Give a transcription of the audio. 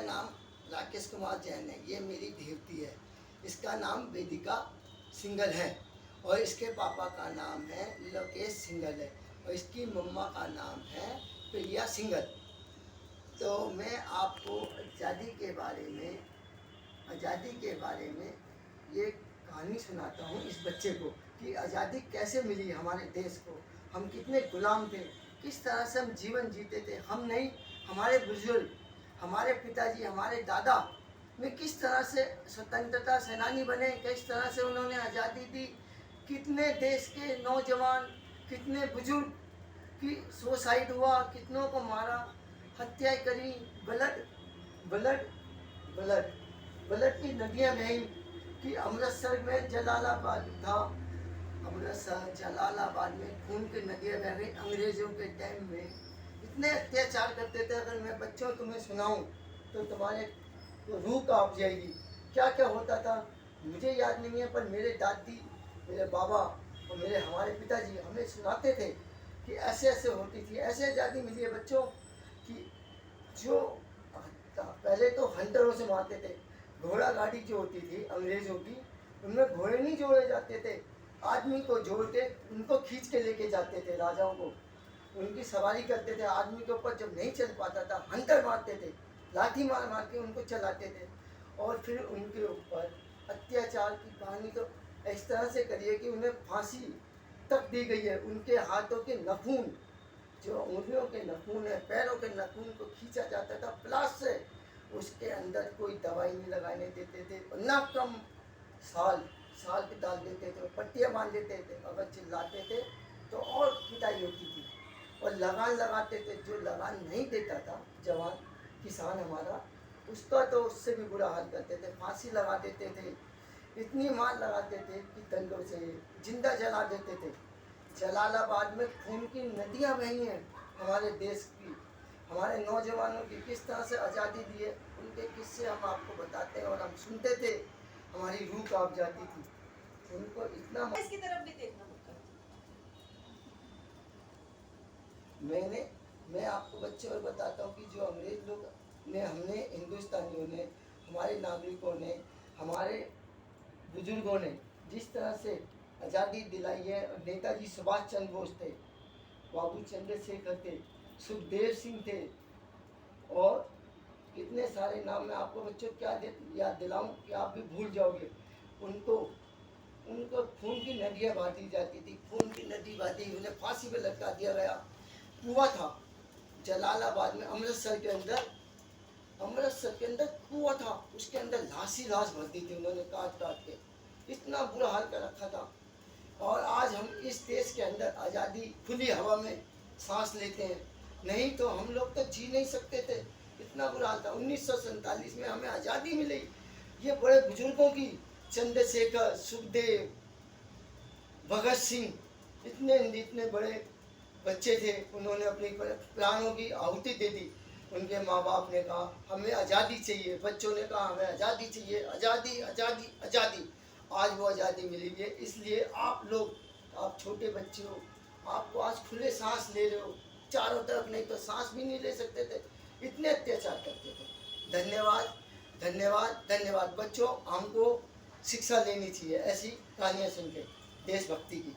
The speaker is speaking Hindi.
मेरा नाम राकेश कुमार जैन है। ये मेरी देवती है। इसका नाम वेदिका सिंघल है और इसके पापा का नाम है लोकेश सिंघल है और इसकी मम्मा का नाम है प्रिया सिंघल। तो मैं आपको आज़ादी के बारे में ये कहानी सुनाता हूँ इस बच्चे को कि आज़ादी कैसे मिली हमारे देश को। हम कितने गुलाम थे, किस तरह से हम जीवन जीते थे। हम नहीं, हमारे बुजुर्ग, हमारे पिताजी, हमारे दादा में किस तरह से स्वतंत्रता सेनानी बने, किस तरह से उन्होंने आज़ादी दी। कितने देश के नौजवान, कितने बुजुर्ग की सुसाइड हुआ, कितनों को मारा, हत्याएं करी, ब्लड की नदियाँ बही कि अमृतसर में जलालाबाद था। अमृतसर जलालाबाद में खून की नदियाँ बह गई अंग्रेज़ों के टाइम में। इतने अत्याचार करते थे, अगर मैं बच्चों तुम्हें सुनाऊं तो तुम्हारे रूह कांप जाएगी। क्या क्या होता था मुझे याद नहीं है, पर मेरे दादी, मेरे बाबा और हमारे पिताजी हमें सुनाते थे कि ऐसे ऐसे होती थी। ऐसे आज़ादी मिली है बच्चों कि जो पहले तो हंटरों से मारते थे। घोड़ा गाड़ी जो होती थी अंग्रेज़ों की, उनमें घोड़े नहीं जोड़े जाते थे, आदमी को जोड़ के उनको खींच के लेके जाते थे। राजाओं को उनकी सवारी करते थे। आदमी के ऊपर जब नहीं चल पाता था, हंटर मारते थे, लाठी मार मार के उनको चलाते थे। और फिर उनके ऊपर अत्याचार की कहानी तो इस तरह से करिए कि उन्हें फांसी तक दी गई है। उनके हाथों के नाखून, जो उंगलियों के नाखून है, पैरों के नाखून को खींचा जाता था प्लास से। उसके अंदर कोई दवाई नहीं लगाने देते थे, ना कम साल पे डाल देते थे, पट्टियाँ बांध देते थे। अगर चिल्लाते थे तो और पिटाई होती थी और लगान लगाते थे। जो लगान नहीं देता था जवान किसान हमारा, उसका तो उससे भी बुरा हाल करते थे, फांसी लगा देते थे। इतनी मार लगाते थे कि डंडों से जिंदा जला देते थे। जलालाबाद में खून की नदियाँ बही हैं हमारे देश की, हमारे नौजवानों की। किस तरह से आज़ादी दी है, उनके किस्से हम आपको बताते हैं और हम सुनते थे, हमारी रूह कांप जाती थी। उनको इतना इसकी तरफ भी देखना होगा। मैं आपको बच्चे और बताता हूँ कि जो अंग्रेज लोग ने, हमने हिंदुस्तानियों ने, हमारे नागरिकों ने, हमारे बुजुर्गों ने जिस तरह से आज़ादी दिलाई है। नेताजी सुभाष चंद्र बोस थे, बाबू चंद्रशेखर थे, सुखदेव सिंह थे और कितने सारे नाम मैं आपको बच्चों क्या याद दिलाऊं कि आप भी भूल जाओगे। उनको खून की नदियाँ बहाती जाती थी, खून की नदी बहती, उन्हें फांसी पे लटका दिया गया। कुआं था जलालाबाद में, अमृतसर के अंदर कुआं था, उसके अंदर लाश भर दी थी उन्होंने काट काट के। इतना बुरा हाल कर रखा था। और आज हम इस देश के अंदर आज़ादी खुली हवा में सांस लेते हैं, नहीं तो हम लोग तो जी नहीं सकते थे। इतना बुरा हाल था। 1947 में हमें आज़ादी मिली। ये बड़े बुजुर्गों की, चंद्रशेखर, सुखदेव, भगत सिंह, इतने बड़े बच्चे थे, उन्होंने अपनी प्राणों की आहुति दे दी। उनके माँ बाप ने कहा हमें आज़ादी चाहिए, बच्चों ने कहा हमें आज़ादी चाहिए, आज़ादी आज़ादी आज़ादी। आज वो आज़ादी मिली है। इसलिए आप लोग, आप छोटे बच्चे हो, आपको आज खुले सांस ले रहे हो। चारों तरफ नहीं तो सांस भी नहीं ले सकते थे, इतने अत्याचार करते थे। धन्यवाद धन्यवाद धन्यवाद। बच्चों, हमको शिक्षा लेनी चाहिए ऐसी कहानियाँ सुन के, देशभक्ति की।